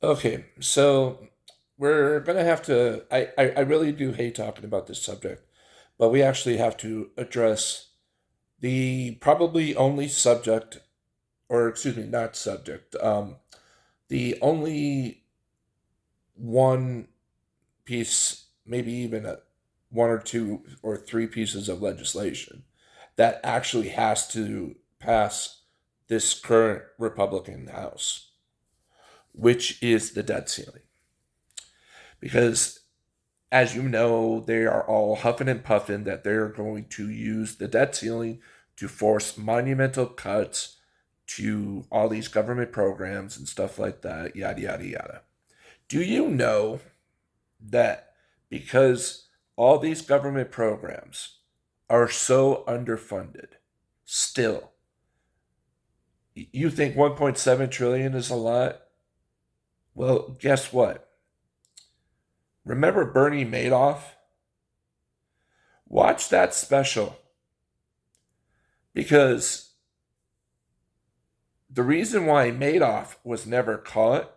Okay, so we're gonna have to. I really do hate talking about this subject, but we actually have to address the probably only subject, or excuse me, not subject. The only one piece, maybe even one or two or three pieces of legislation that actually has to pass this current Republican House, which is the debt ceiling. Because as you know, they are all huffing and puffing that they're going to use the debt ceiling to force monumental cuts to all these government programs and stuff like that, yada, yada, yada. Do you know that because all these government programs are so underfunded, still, you think 1.7 trillion is a lot? Well, guess what? Remember Bernie Madoff? Watch that special because the reason why Madoff was never caught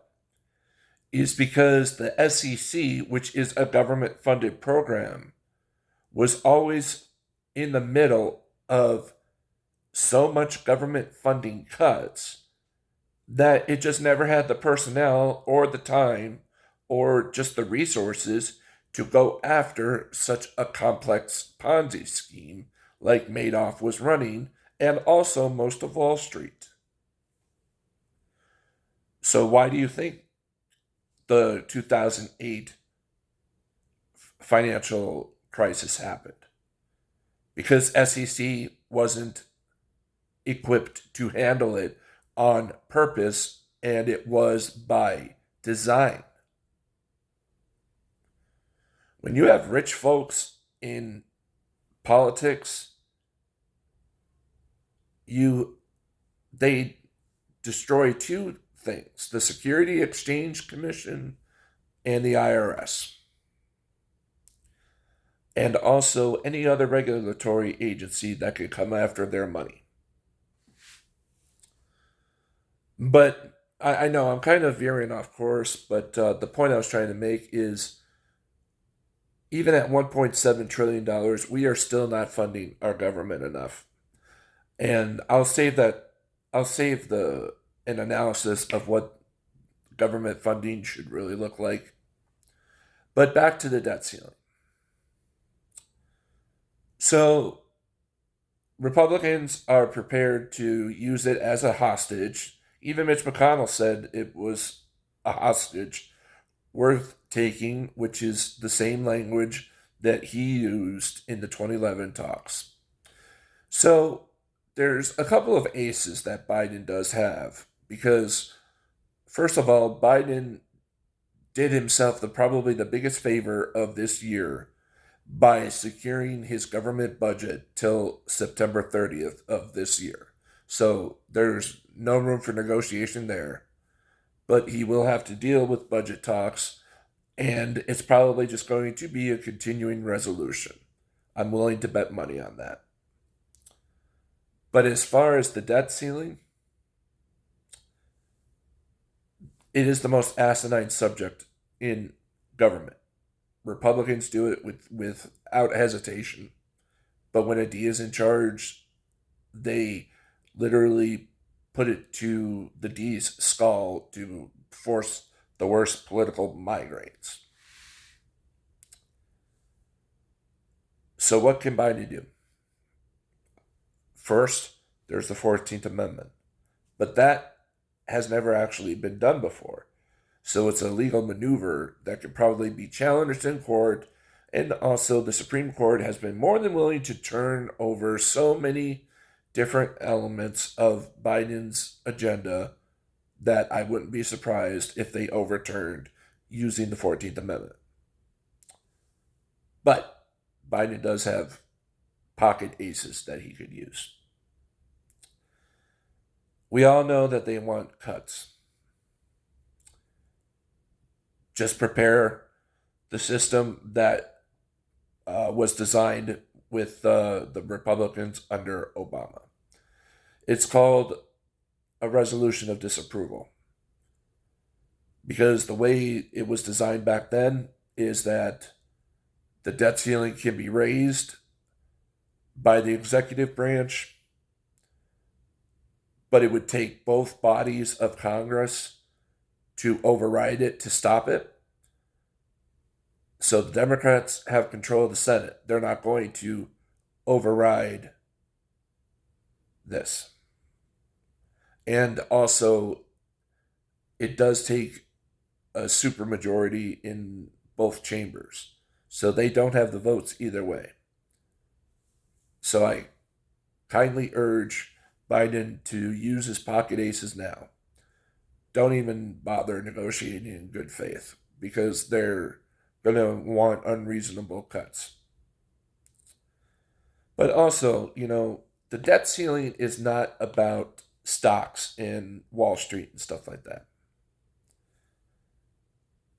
is because the SEC, which is a government funded program, was always in the middle of so much government funding cuts that it just never had the personnel or the time or just the resources to go after such a complex Ponzi scheme like Madoff was running, and also most of Wall Street. So, why do you think the 2008 financial crisis happened? Because SEC wasn't equipped to handle it on purpose, and it was by design. When you have rich folks in politics, you they destroy two things: the Security Exchange Commission and the IRS, and also any other regulatory agency that could come after their money. But I know I'm kind of veering off course, but the point I was trying to make is even at $1.7 trillion, we are still not funding our government enough. And I'll save the an analysis of what government funding should really look like. But back to the debt ceiling. So Republicans are prepared to use it as a hostage. Even Mitch McConnell said it was a hostage worth taking, which is the same language that he used in the 2011 talks. So there's a couple of aces that Biden does have because, first of all, Biden did himself probably the biggest favor of this year by securing his government budget till September 30th of this year. So there's no room for negotiation there. But he will have to deal with budget talks, and it's probably just going to be a continuing resolution. I'm willing to bet money on that. But as far as the debt ceiling, it is the most asinine subject in government. Republicans do it without hesitation. But when a D is in charge, they literally put it to the D's skull to force the worst political migraines. So, what can Biden do? First, there's the 14th Amendment, but that has never actually been done before. So, it's a legal maneuver that could probably be challenged in court. And also, the Supreme Court has been more than willing to turn over so many different elements of Biden's agenda that I wouldn't be surprised if they overturned using the 14th Amendment. But Biden does have pocket aces that he could use. We all know that they want cuts. Just prepare the system that was designed with the Republicans under Obama. It's called a resolution of disapproval. because the way it was designed back then is that the debt ceiling can be raised by the executive branch, but it would take both bodies of Congress to override it to stop it. So the Democrats have control of the Senate. They're not going to override this. And also, it does take a supermajority in both chambers. So they don't have the votes either way. So I kindly urge Biden to use his pocket aces now. Don't even bother negotiating in good faith because they're going to want unreasonable cuts. But also, the debt ceiling is not about stocks and Wall Street and stuff like that.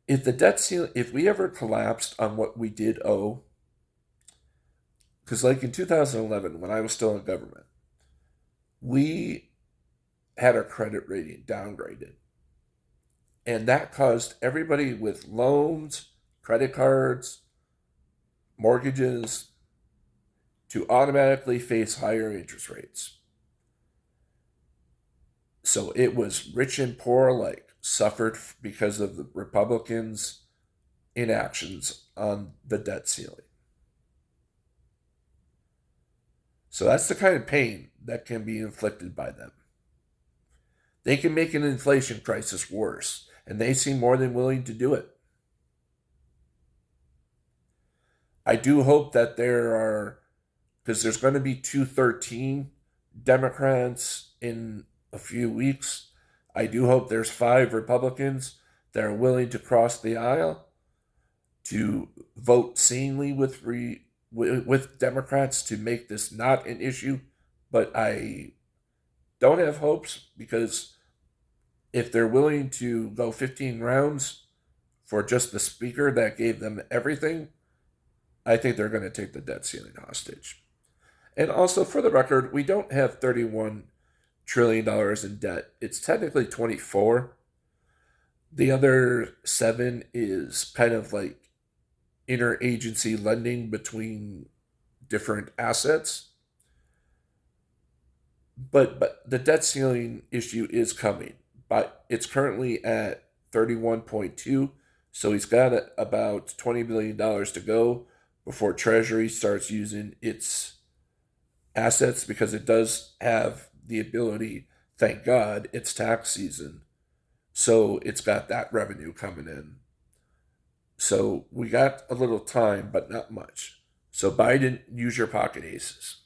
If the debt ceiling, if we ever collapsed on what we did owe, because like in 2011, when I was still in government, we had our credit rating downgraded. And that caused everybody with loans, credit cards, mortgages to automatically face higher interest rates. So it was rich and poor alike suffered because of the Republicans' inactions on the debt ceiling. So that's the kind of pain that can be inflicted by them. They can make an inflation crisis worse, and they seem more than willing to do it. I do hope that there are, because there's going to be 213 Democrats in a few weeks. I do hope there's 5 Republicans that are willing to cross the aisle to vote sanely with Democrats to make this not an issue. But I don't have hopes because if they're willing to go 15 rounds for just the speaker that gave them everything, I think they're going to take the debt ceiling hostage. And also, for the record, we don't have $31 trillion in debt. It's technically 24. The other 7 is kind of like interagency lending between different assets. But the debt ceiling issue is coming. But it's currently at 31.2. So he's got about $20 billion to go before Treasury starts using its assets, because it does have the ability, thank God, it's tax season. So it's got that revenue coming in. So we got a little time, but not much. So Biden, use your pocket aces.